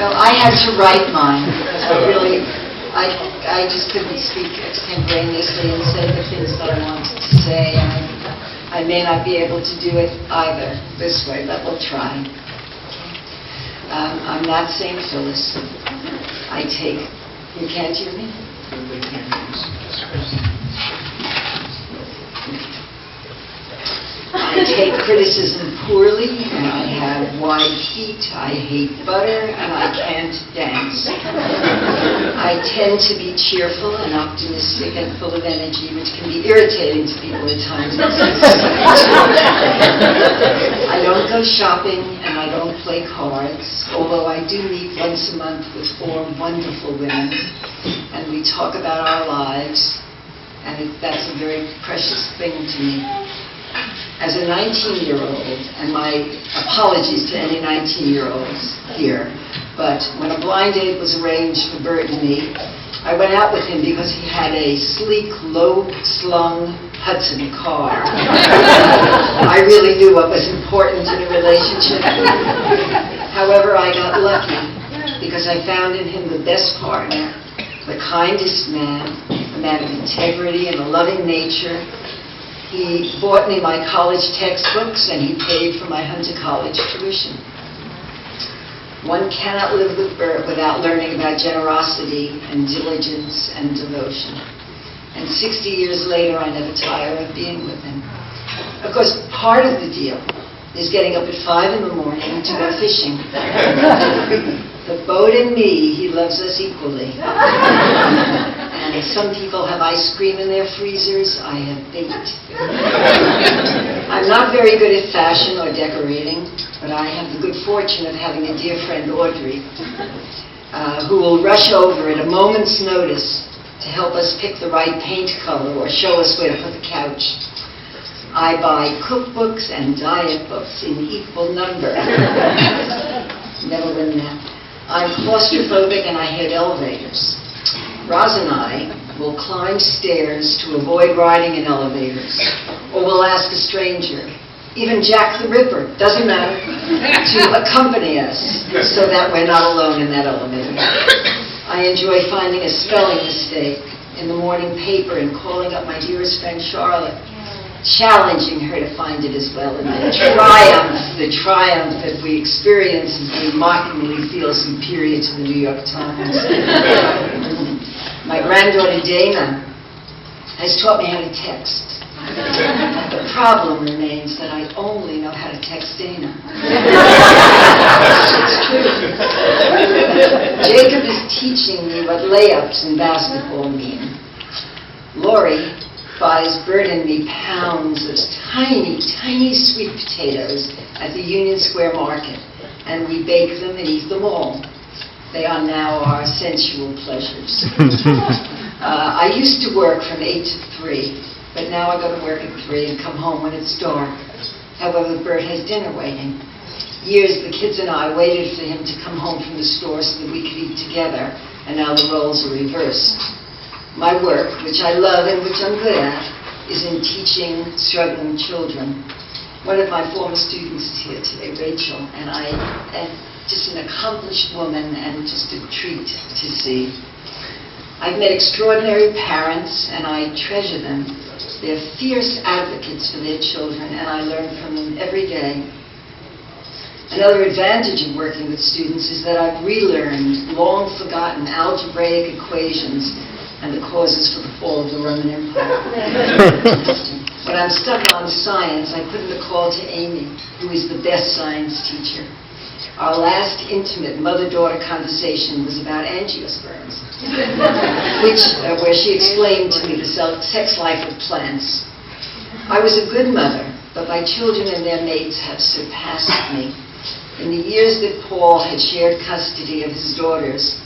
Well, I had to write mine because I just couldn't speak extemporaneously and say the things that I wanted to say. And I may not be able to do it either this way, but we'll try. I'm not saying Phyllis. You can't hear me? I take criticism poorly, and I have wide feet, I hate butter, and I can't dance. I tend to be cheerful and optimistic and full of energy, which can be irritating to people at times. I don't go shopping, and I don't play cards, although I do meet once a month with 4 wonderful women, and we talk about our lives, and that's a very precious thing to me. As a 19-year-old, and my apologies to any 19-year-olds here, but when a blind date was arranged for Bert and me, I went out with him because he had a sleek, low-slung Hudson car. I really knew what was important in a relationship. However, I got lucky because I found in him the best partner, the kindest man, a man of integrity and a loving nature. He bought me my college textbooks, and he paid for my Hunter College tuition. One cannot live with Bert without learning about generosity and diligence and devotion. And 60 years later, I never tire of being with him. Of course, part of the deal is getting up at 5 in the morning to go fishing. The boat and me, he loves us equally. And some people have ice cream in their freezers. I have bait. I'm not very good at fashion or decorating, but I have the good fortune of having a dear friend, Audrey, who will rush over at a moment's notice to help us pick the right paint color or show us where to put the couch. I buy cookbooks and diet books in equal number. Never win that. I'm claustrophobic and I hate elevators. Roz and I will climb stairs to avoid riding in elevators, or we'll ask a stranger, even Jack the Ripper, doesn't matter, to accompany us so that we're not alone in that elevator. I enjoy finding a spelling mistake in the morning paper and calling up my dearest friend Charlotte, challenging her to find it as well, and the triumph that we experience as we mockingly feel superior to the New York Times. My granddaughter Dana has taught me how to text. The problem remains that I only know how to text Dana. It's true. Jacob is teaching me what layups in basketball mean. Lori buys Bert and me pounds of tiny, tiny sweet potatoes at the Union Square Market, and we bake them and eat them all. They are now our sensual pleasures. I used to work from 8 to 3, but now I go to work at 3 and come home when it's dark. However, Bert has dinner waiting. Years the kids and I waited for him to come home from the store so that we could eat together, and now the roles are reversed. My work, which I love and which I'm good at, is in teaching struggling children. One of my former students is here today, Rachel, and just an accomplished woman and just a treat to see. I've met extraordinary parents, and I treasure them. They're fierce advocates for their children, and I learn from them every day. Another advantage of working with students is that I've relearned long-forgotten algebraic equations and the causes for the fall of the Roman Empire. When I'm stuck on science, I put in a call to Amy, who is the best science teacher. Our last intimate mother-daughter conversation was about angiosperms, where she explained to me the sex life of plants. I was a good mother, but my children and their mates have surpassed me. In the years that Paul had shared custody of his daughters,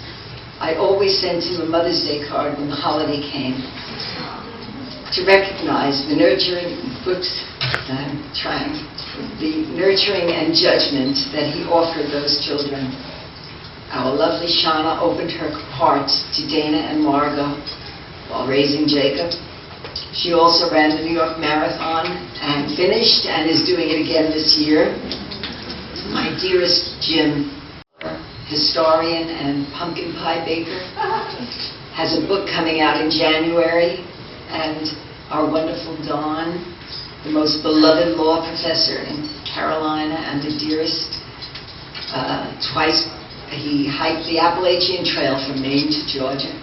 I always sent him a Mother's Day card when the holiday came to recognize the nurturing and judgment that he offered those children. Our lovely Shauna opened her heart to Dana and Margot while raising Jacob. She also ran the New York Marathon and finished and is doing it again this year. My dearest Jim, historian and pumpkin pie baker, has a book coming out in January, and our wonderful Don, the most beloved law professor in Carolina and the dearest, twice he hiked the Appalachian Trail from Maine to Georgia.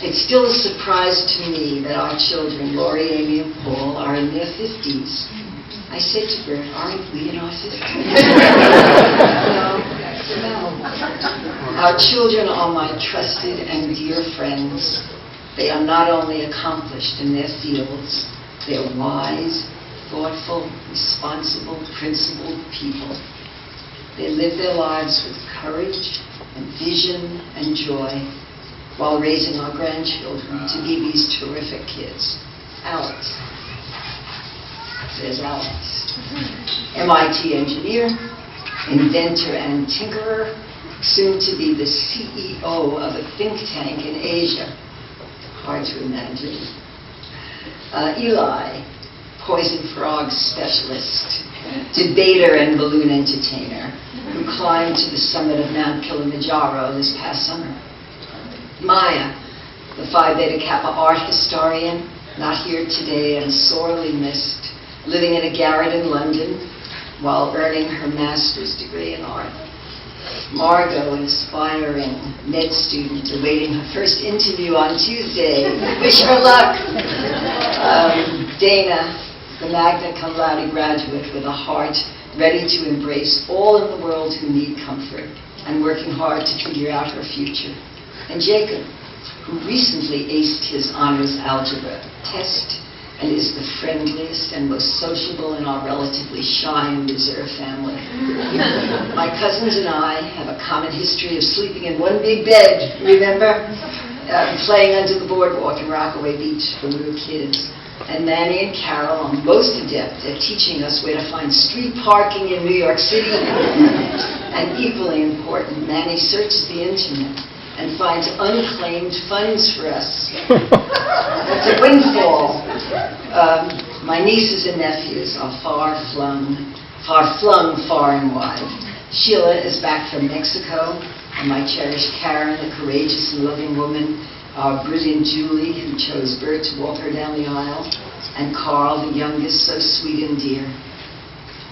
It's still a surprise to me that our children, Lori, Amy, and Paul, are in their 50s. I said to Bert, aren't we in our 50s? No. Our children are my trusted and dear friends. They are not only accomplished in their fields, they are wise, thoughtful, responsible, principled people. They live their lives with courage and vision and joy while raising our grandchildren to be these terrific kids. Alex. There's Alex. MIT engineer, inventor and tinkerer, soon to be the CEO of a think tank in Asia. Hard to imagine. Eli, poison frog specialist, debater and balloon entertainer, who climbed to the summit of Mount Kilimanjaro this past summer. Maya, the Phi Beta Kappa art historian, not here today and sorely missed, living in a garret in London while earning her master's degree in art. Margot, inspiring med student, awaiting her first interview on Tuesday. Wish her luck. Dana, the magna cum laude graduate with a heart ready to embrace all in the world who need comfort and working hard to figure out her future. And Jacob, who recently aced his honors algebra test and is the friendliest and most sociable in our relatively shy and reserved family. My cousins and I have a common history of sleeping in one big bed, remember? Playing under the boardwalk in Rockaway Beach when we were kids. And Manny and Carol are most adept at teaching us where to find street parking in New York City. And equally important, Manny searches the internet and finds unclaimed funds for us. It's a windfall. My nieces and nephews are far flung far and wide. Sheila is back from Mexico, and my cherished Karen, the courageous and loving woman, our brilliant Julie, who chose Bert to walk her down the aisle, and Carl, the youngest, so sweet and dear.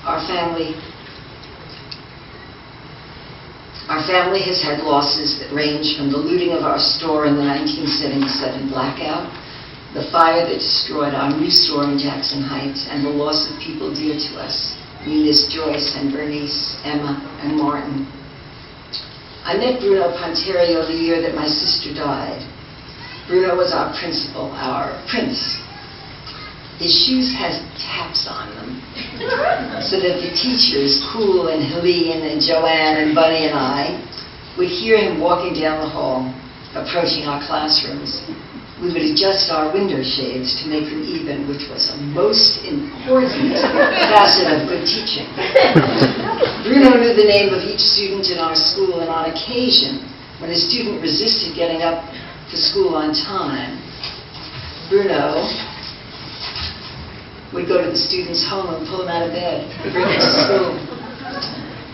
Our family has had losses that range from the looting of our store in the 1977 blackout, the fire that destroyed our new store in Jackson Heights, and the loss of people dear to us. We miss Joyce and Bernice, Emma, and Martin. I met Bruno Ponterio the year that my sister died. Bruno was our principal, our prince. His shoes has taps on them, so that the teachers, Cool and Helene and Joanne and Bunny and I, would hear him walking down the hall, approaching our classrooms. We would adjust our window shades to make them even, which was a most important facet of good teaching. Bruno knew the name of each student in our school, and on occasion, when a student resisted getting up for school on time, Bruno would go to the student's home and pull them out of bed and bring them to school.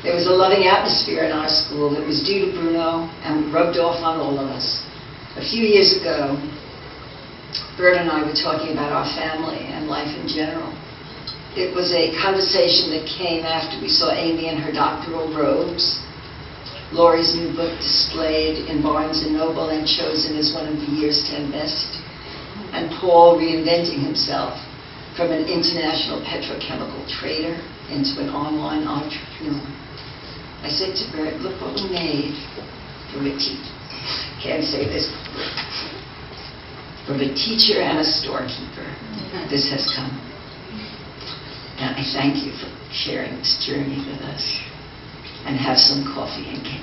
There was a loving atmosphere in our school that was due to Bruno and rubbed off on all of us. A few years ago, Bert and I were talking about our family and life in general. It was a conversation that came after we saw Amy in her doctoral robes, Laurie's new book displayed in Barnes & Noble and chosen as one of the year's 10 best, and Paul reinventing himself from an international petrochemical trader into an online entrepreneur. I said to Bert, look what we made from a teacher. Can't say this. From a teacher and a storekeeper, this has come. And I thank you for sharing this journey with us. And have some coffee and cake.